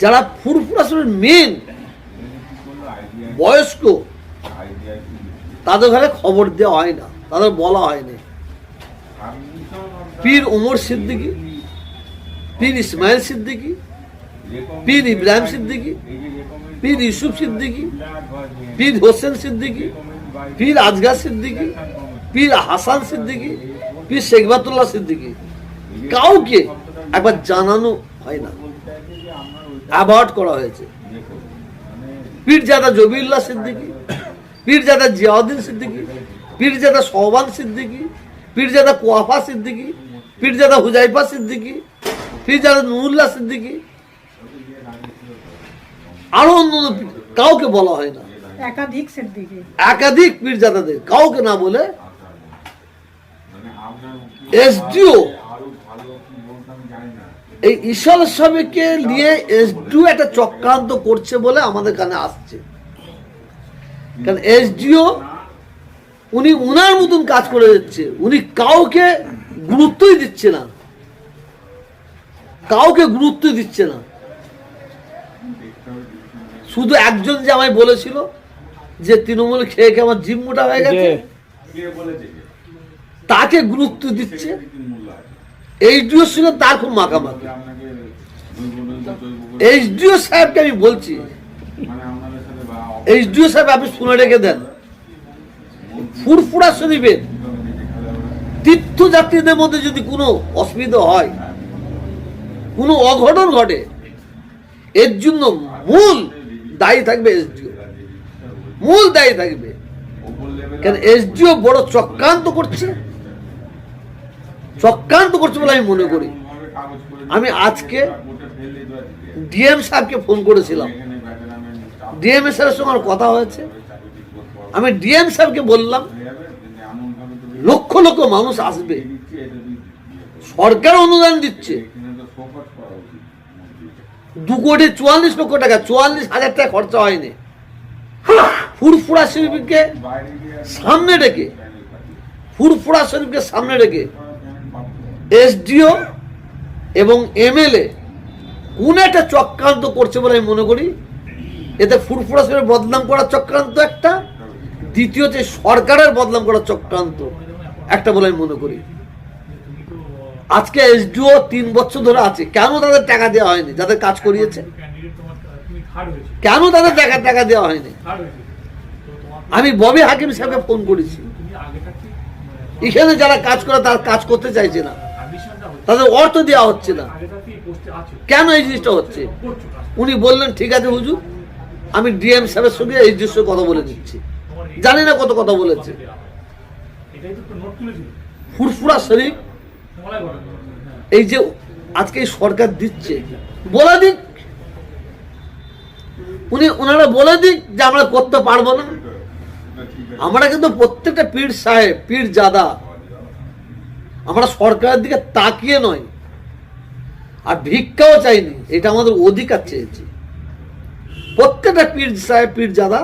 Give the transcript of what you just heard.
যারা ফুরফুরাসনের মেন বয়স্ক তাদের ঘরে খবর দেওয়া হয় না, তাদের বলা হয়নি। পীর ওমর সিদ্দিকী, পীর ইসমাইল সিদ্দিকী, পীর ইব্রাহিম সিদ্দিকী, পীর ইউসুফ সিদ্দিকী, পীর হোসেন সিদ্দিকী, পীর আজগার সিদ্দিকী, পীর হাসান সিদ্দিকী, পীর শেখবাতুল্লাহ সিদ্দিকী, কাউকে একবার জানানো হয় না, অ্যাভয়েড করা হয়েছে। পীরজাদা জবিউল্লাহ সিদ্দিকী, পীরজাদা জিয়াউদ্দিন সিদ্দিকী, পীরজাদা সোহবান সিদ্দিকী, পীরজাদা কুয়াফা সিদ্দিকী, পীরজাদা হুজাইফা সিদ্দিকী, পীরজাদা নুরুল্লাহ সিদ্দিকী, আরো অন্য কাউকে বলা হয় না। একাধিক সিদ্দিকী, একাধিক পীরজাদাদের কাউকে না বলে এসডিও এই ইশাল সাহেবকে নিয়ে এসডিও একটা চক্রান্ত করছে বলে আমাদের কানে আসছে। কারণ এসডিও উনি উনার মতন কাজ করে যাচ্ছে, উনি কাউকে গুরুত্বই দিচ্ছে না, কাউকে গুরুত্ব দিচ্ছে না। শুধু একজন যে আমায় বলেছিল যে তৃণমূল খেয়ে খেয়ে আমার জিম মোটা হয়ে গেছে, তাকে গুরুত্ব দিচ্ছে। এইচডিও সঙ্গে তার খুব মাখামাখি। এইচডিও সাহেবকে আমি বলছি, এইচডিও সাহেব আপনি শুনে রেখে দেন, ফুরফুরা শরীফের তীর্থযাত্রীদের মধ্যে যদি কোনো অসুবিধা হয়, কোনো অঘটন ঘটে, এর জন্য মূল দায়ী থাকবে এসডিও, মূল দায়ী থাকবে। কেন এসডিও বড় চক্রান্ত করছে, চক্রান্ত করছে বলে আমি মনে করি। আমি আজকে ডিএম সাহেবকে ফোন করেছিলাম, ডিএম সাহেবের সঙ্গে আমার কথা হয়েছে। আমি ডিএম সাহেবকে বললাম লক্ষ লক্ষ মানুষ আসবে, সরকার অনুদান দিচ্ছে 2,44,00,000 টাকা, 44,000 টাকা খরচা হয়নি। ফুরফুরা শরীফকে সামনে রেখে, ফুরফুরা শরীফকে সামনে রেখে এসডিও এবং এমএলএ কোন একটা চক্রান্ত করছে বলে আমি মনে করি। এতে ফুরফুরা শরীফের বদনাম করার চক্রান্ত একটা, দ্বিতীয় যে সরকারের বদনাম করার চক্রান্ত একটা বলে আমি মনে করি। আজকে এসডিও 3 বছর ধরে আছে, কেন তাদের টাকা দেওয়া হয়নি? যাদের কাজ করিয়েছে কেন তাদের টাকা দেওয়া হয়নি? আমি ববি হাকিম সাহেবকে ফোন করেছি, এখানে যারা কাজ করে তারা কাজ করতে চাইছে না, তাদের অর্থ দেওয়া হচ্ছে না, কেন এই জিনিসটা হচ্ছে? উনি বললেন ঠিক আছে হুজুর, আমি ডিএম সাহেবের সঙ্গে এই দৃশ্যের কথা বলে দিচ্ছি। জানি না কত কথা বলেছে। ফুরফুরা শরীফ এই যে আজকে সরকার দিচ্ছে, বলে দিক, ওনারা বলে দিক যে আমরা করতে পারবো না। আমরা কিন্তু প্রত্যেকটা পীর সাহেব, পীর জাদা, আমরা সরকারের দিকে তাকিয়ে নয় আর ভিক্ষাও চাইনি, এটা আমাদের অধিকার চেয়েছি। প্রত্যেকটা পীর সাহেব, পীর জাদা